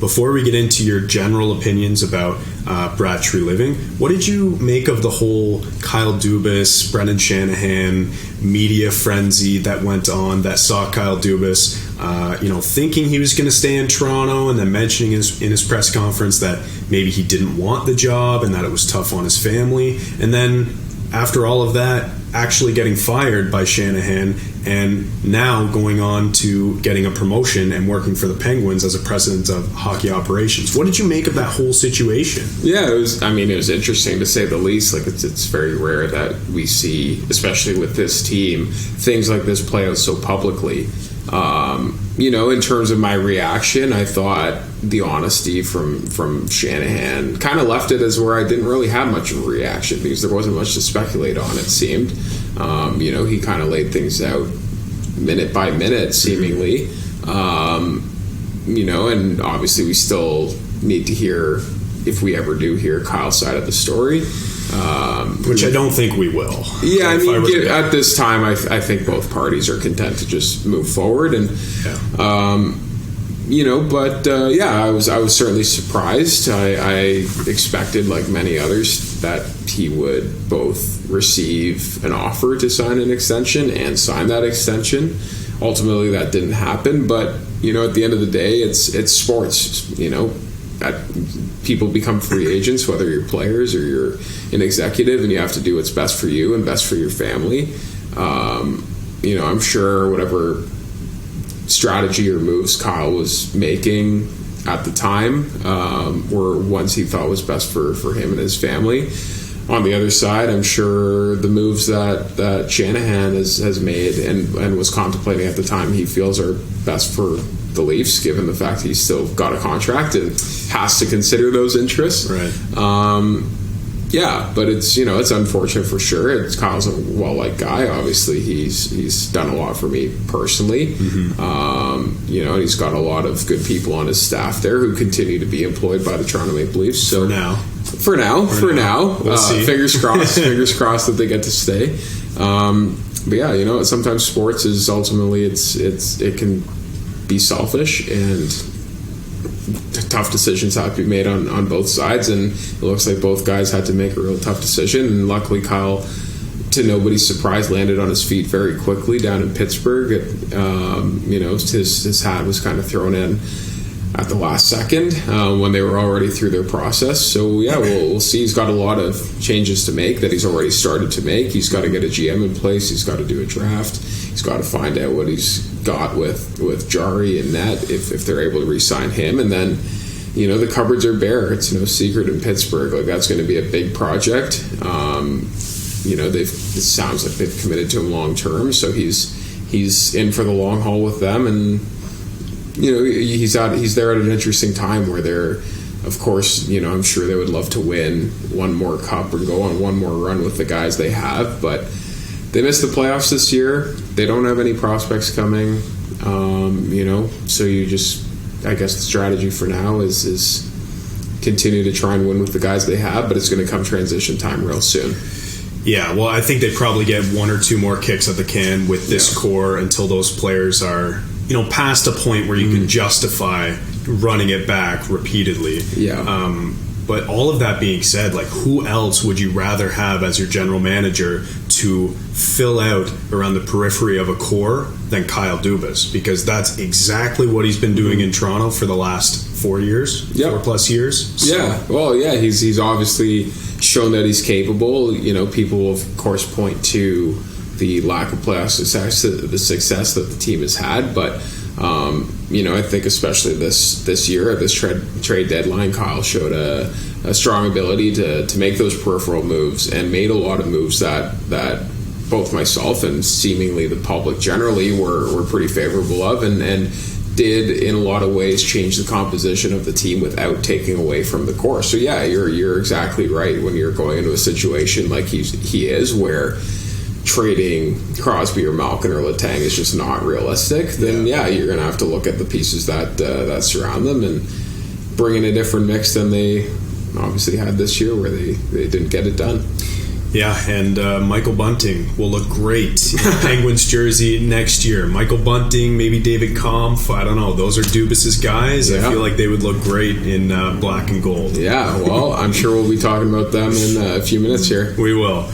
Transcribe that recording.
before we get into your general opinions about Brad Treliving, what did you make of the whole Kyle Dubas, Brendan Shanahan media frenzy that went on that saw Kyle Dubas, thinking he was going to stay in Toronto and then mentioning in his press conference that maybe he didn't want the job and that it was tough on his family, and then after all of that, actually getting fired by Shanahan and now going on to getting a promotion and working for the Penguins as a president of hockey operations. What did you make of that whole situation? Yeah, it was interesting to say the least. Like it's very rare that we see, especially with this team, things like this play out so publicly. In terms of my reaction, I thought the honesty from Shanahan kind of left it as where I didn't really have much of a reaction because there wasn't much to speculate on, it seemed. He kind of laid things out minute by minute, seemingly. And obviously we still need to hear, if we ever do hear, Kyle's side of the story. Which I don't think we will. Yeah, at this time, I think both parties are content to just move forward, and I was certainly surprised. I expected, like many others, that he would both receive an offer to sign an extension and sign that extension. Ultimately, that didn't happen, but at the end of the day, it's sports. People become free agents, whether you're players or you're an executive, and you have to do what's best for you and best for your family. I'm sure whatever strategy or moves Kyle was making at the time were ones he thought was best for him and his family. On the other side, I'm sure the moves that Shanahan has made and was contemplating at the time he feels are best for the Leafs, given the fact he's still got a contract and has to consider those interests. Right. But it's unfortunate for sure. Kyle's a well-liked guy. Obviously, he's done a lot for me personally. Mm-hmm. He's got a lot of good people on his staff there who continue to be employed by the Toronto Maple Leafs. So for now, we'll see. Fingers crossed. Fingers crossed that they get to stay. Sometimes sports is ultimately it can be selfish, and tough decisions have to be made on both sides, and it looks like both guys had to make a real tough decision, and luckily Kyle, to nobody's surprise, landed on his feet very quickly down in Pittsburgh. His hat was kind of thrown in at the last second when they were already through their process. So we'll see. He's got a lot of changes to make that he's already started to make. He's got to get a GM in place. He's got to do a draft. He's got to find out what he's got with Jari and Net if they're able to re-sign him. And then, the cupboards are bare. It's no secret in Pittsburgh. Like, that's going to be a big project. It sounds like they've committed to him long term. So he's in for the long haul with them, and he's there at an interesting time where they're, of course, I'm sure they would love to win one more cup or go on one more run with the guys they have, but they missed the playoffs this year. They don't have any prospects coming, so you just, I guess the strategy for now is continue to try and win with the guys they have, but it's going to come transition time real soon. Yeah, well, I think they probably get one or two more kicks at the can with this core until those players are, past a point where you can justify running it back repeatedly. Yeah. But all of that being said, like, who else would you rather have as your general manager to fill out around the periphery of a core than Kyle Dubas? Because that's exactly what he's been doing in Toronto for the last 4 years, 4+ years. So. Yeah, well, he's obviously shown that he's capable. People will, of course, point to the lack of playoff success, the success that the team has had, but I think especially this year at this trade deadline, Kyle showed a strong ability to make those peripheral moves and made a lot of moves that both myself and seemingly the public generally were pretty favorable of, and did in a lot of ways change the composition of the team without taking away from the core. So you're exactly right. When you're going into a situation like he is, where trading Crosby or Malkin or Letang is just not realistic, then you're going to have to look at the pieces that surround them and bring in a different mix than they obviously had this year, where they didn't get it done. Yeah, and Michael Bunting will look great in a Penguins jersey next year. Michael Bunting, maybe David Kampf. I don't know. Those are Dubas's guys. Yeah. I feel like they would look great in black and gold. Yeah, well, I'm sure we'll be talking about them in a few minutes here. We will.